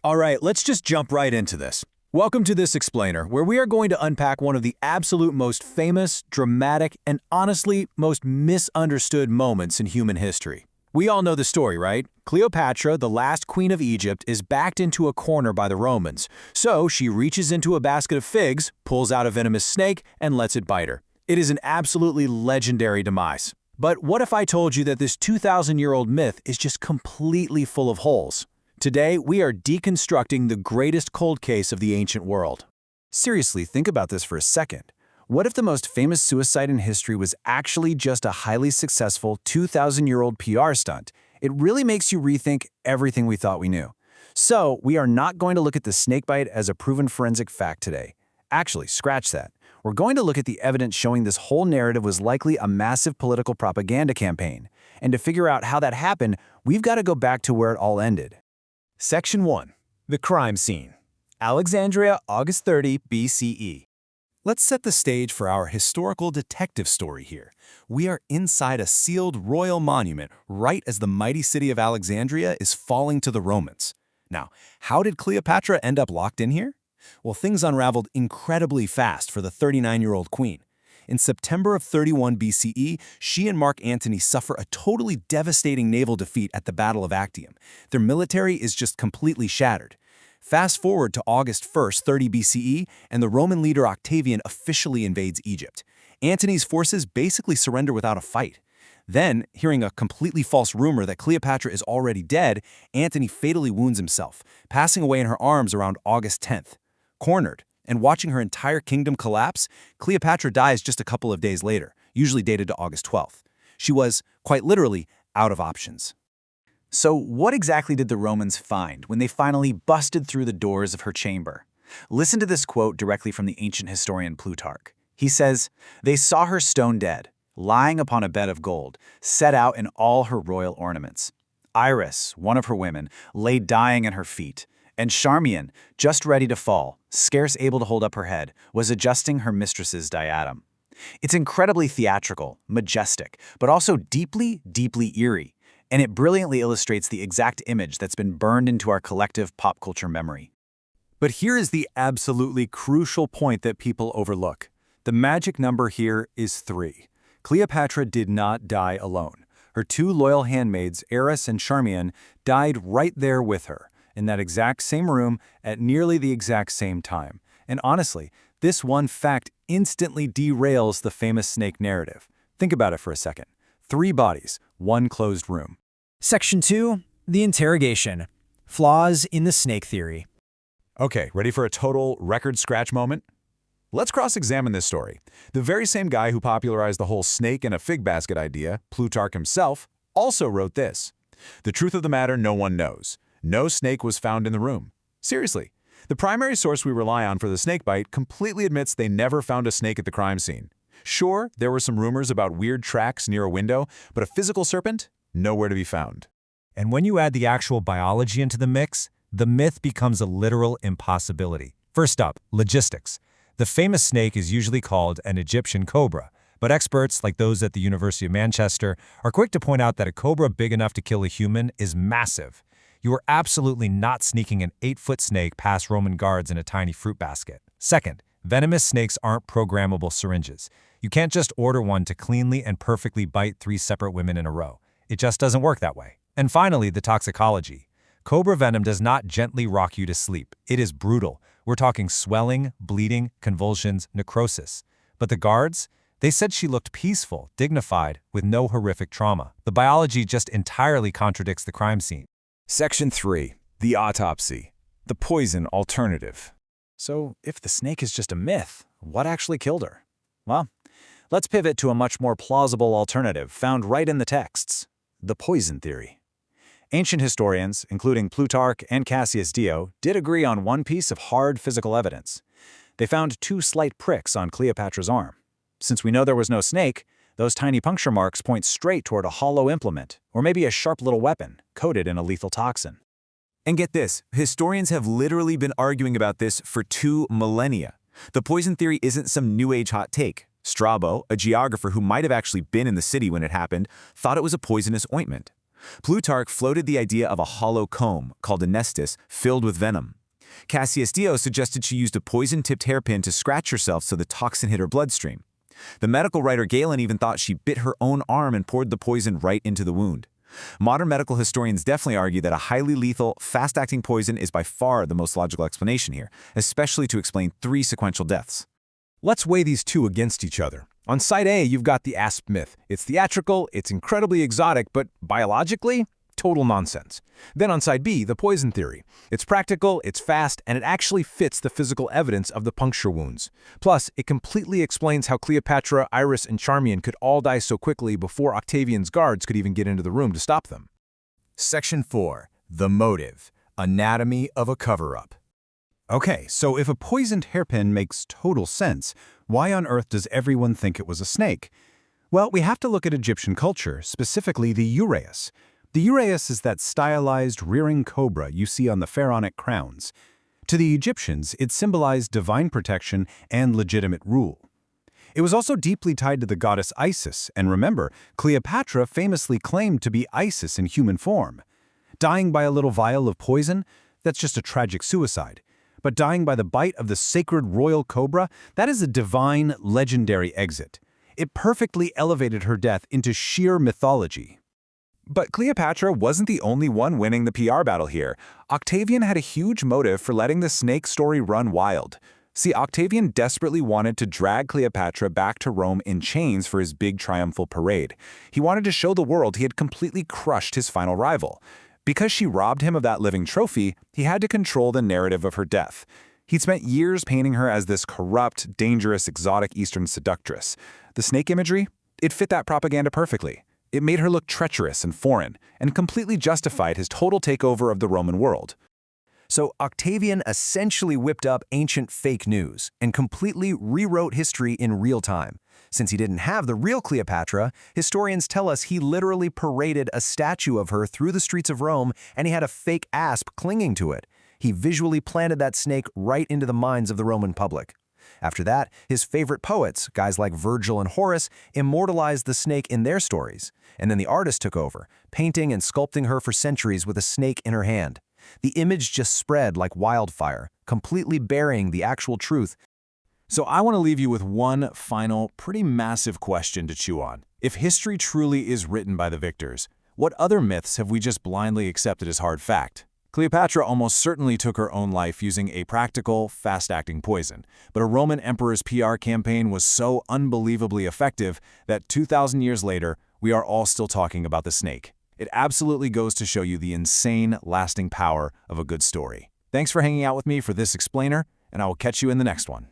All right, let's just jump right into this. Welcome to this explainer, where we are going to unpack one of the absolute most famous, dramatic, and honestly most misunderstood moments in human history. We all know the story, right? Cleopatra, the last queen of Egypt, is backed into a corner by the Romans. So she reaches into a basket of figs, pulls out a venomous snake, and lets it bite her. It is an absolutely legendary demise. But what if I told you that this 2,000-year-old myth is just completely full of holes? Today, we are deconstructing the greatest cold case of the ancient world. Seriously, think about this for a second. What if the most famous suicide in history was actually just a highly successful 2,000-year-old PR stunt? It really makes you rethink everything we thought we knew. So, we are not going to look at the snakebite as a proven forensic fact today. Actually, scratch that. We're going to look at the evidence showing this whole narrative was likely a massive political propaganda campaign. And to figure out how that happened, we've got to go back to where it all ended. Section 1. The crime scene. Alexandria, August 30, BCE. Let's set the stage for our historical detective story here. We are inside a sealed royal monument right as the mighty city of Alexandria is falling to the Romans. Now, how did Cleopatra end up locked in here? Well, things unraveled incredibly fast for the 39-year-old queen. In September of 31 BCE, she and Mark Antony suffer a totally devastating naval defeat at the Battle of Actium. Their military is just completely shattered. Fast forward to August 1st, 30 BCE, and the Roman leader Octavian officially invades Egypt. Antony's forces basically surrender without a fight. Then, hearing a completely false rumor that Cleopatra is already dead, Antony fatally wounds himself, passing away in her arms around August 10th. Cornered, and watching her entire kingdom collapse, Cleopatra dies just a couple of days later, usually dated to August 12th. She was, quite literally, out of options. So what exactly did the Romans find when they finally busted through the doors of her chamber? Listen to this quote directly from the ancient historian Plutarch. He says, "They saw her stone dead, lying upon a bed of gold, set out in all her royal ornaments. Iris, one of her women, lay dying at her feet, and Charmian, just ready to fall, scarce able to hold up her head, was adjusting her mistress's diadem." It's incredibly theatrical, majestic, but also deeply, deeply eerie, and it brilliantly illustrates the exact image that's been burned into our collective pop culture memory. But here is the absolutely crucial point that people overlook. The magic number here is 3. Cleopatra did not die alone. Her 2 loyal handmaids, Eris and Charmian, died right there with her, in that exact same room at nearly the exact same time. And honestly, this one fact instantly derails the famous snake narrative. Think about it for a second. 3 bodies, 1 closed room. Section 2. The interrogation. Flaws in the snake theory. Okay, ready for a total record scratch moment? Let's cross-examine this story. The very same guy who popularized the whole snake in a fig basket idea, Plutarch himself, also wrote this. The truth of the matter no one knows. No snake was found in the room. Seriously, the primary source we rely on for the snakebite completely admits they never found a snake at the crime scene. Sure, there were some rumors about weird tracks near a window, but a physical serpent? Nowhere to be found. And when you add the actual biology into the mix, the myth becomes a literal impossibility. First up, logistics. The famous snake is usually called an Egyptian cobra, but experts, like those at the University of Manchester, are quick to point out that a cobra big enough to kill a human is massive. You are absolutely not sneaking an 8-foot snake past Roman guards in a tiny fruit basket. Second, venomous snakes aren't programmable syringes. You can't just order one to cleanly and perfectly bite 3 separate women in a row. It just doesn't work that way. And finally, the toxicology. Cobra venom does not gently rock you to sleep. It is brutal. We're talking swelling, bleeding, convulsions, necrosis. But the guards? They said she looked peaceful, dignified, with no horrific trauma. The biology just entirely contradicts the crime scene. Section 3. The autopsy. The poison alternative. So if the snake is just a myth, what actually killed her? Well, let's pivot to a much more plausible alternative found right in the texts. The poison theory. Ancient historians, including Plutarch and Cassius Dio, did agree on one piece of hard physical evidence. They found 2 slight pricks on Cleopatra's arm. Since we know there was no snake, those tiny puncture marks point straight toward a hollow implement, or maybe a sharp little weapon, coated in a lethal toxin. And get this, historians have literally been arguing about this for 2 millennia. The poison theory isn't some new age hot take. Strabo, a geographer who might have actually been in the city when it happened, thought it was a poisonous ointment. Plutarch floated the idea of a hollow comb, called a nestis, filled with venom. Cassius Dio suggested she used a poison-tipped hairpin to scratch herself so the toxin hit her bloodstream. The medical writer Galen even thought she bit her own arm and poured the poison right into the wound. Modern medical historians definitely argue that a highly lethal, fast-acting poison is by far the most logical explanation here, especially to explain 3 sequential deaths. Let's weigh these two against each other. On side A, you've got the asp myth. It's theatrical, it's incredibly exotic, but biologically, total nonsense. Then on side B, the poison theory. It's practical, it's fast, and it actually fits the physical evidence of the puncture wounds. Plus, it completely explains how Cleopatra, Iris, and Charmian could all die so quickly before Octavian's guards could even get into the room to stop them. Section 4. The motive. Anatomy of a cover-up. Okay, so if a poisoned hairpin makes total sense, why on earth does everyone think it was a snake? Well, we have to look at Egyptian culture, specifically the uraeus. The uraeus is that stylized, rearing cobra you see on the pharaonic crowns. To the Egyptians, it symbolized divine protection and legitimate rule. It was also deeply tied to the goddess Isis, and remember, Cleopatra famously claimed to be Isis in human form. Dying by a little vial of poison? That's just a tragic suicide. But dying by the bite of the sacred royal cobra? That is a divine, legendary exit. It perfectly elevated her death into sheer mythology. But Cleopatra wasn't the only one winning the PR battle here. Octavian had a huge motive for letting the snake story run wild. See, Octavian desperately wanted to drag Cleopatra back to Rome in chains for his big triumphal parade. He wanted to show the world he had completely crushed his final rival. Because she robbed him of that living trophy, he had to control the narrative of her death. He'd spent years painting her as this corrupt, dangerous, exotic Eastern seductress. The snake imagery? It fit that propaganda perfectly. It made her look treacherous and foreign, and completely justified his total takeover of the Roman world. So Octavian essentially whipped up ancient fake news and completely rewrote history in real time. Since he didn't have the real Cleopatra, historians tell us he literally paraded a statue of her through the streets of Rome, and he had a fake asp clinging to it. He visually planted that snake right into the minds of the Roman public. After that, his favorite poets, guys like Virgil and Horace, immortalized the snake in their stories. And then the artist took over, painting and sculpting her for centuries with a snake in her hand. The image just spread like wildfire, completely burying the actual truth. So I want to leave you with one final, pretty massive question to chew on. If history truly is written by the victors, what other myths have we just blindly accepted as hard fact? Cleopatra almost certainly took her own life using a practical, fast-acting poison, but a Roman emperor's PR campaign was so unbelievably effective that 2,000 years later, we are all still talking about the snake. It absolutely goes to show you the insane, lasting power of a good story. Thanks for hanging out with me for this explainer, and I will catch you in the next one.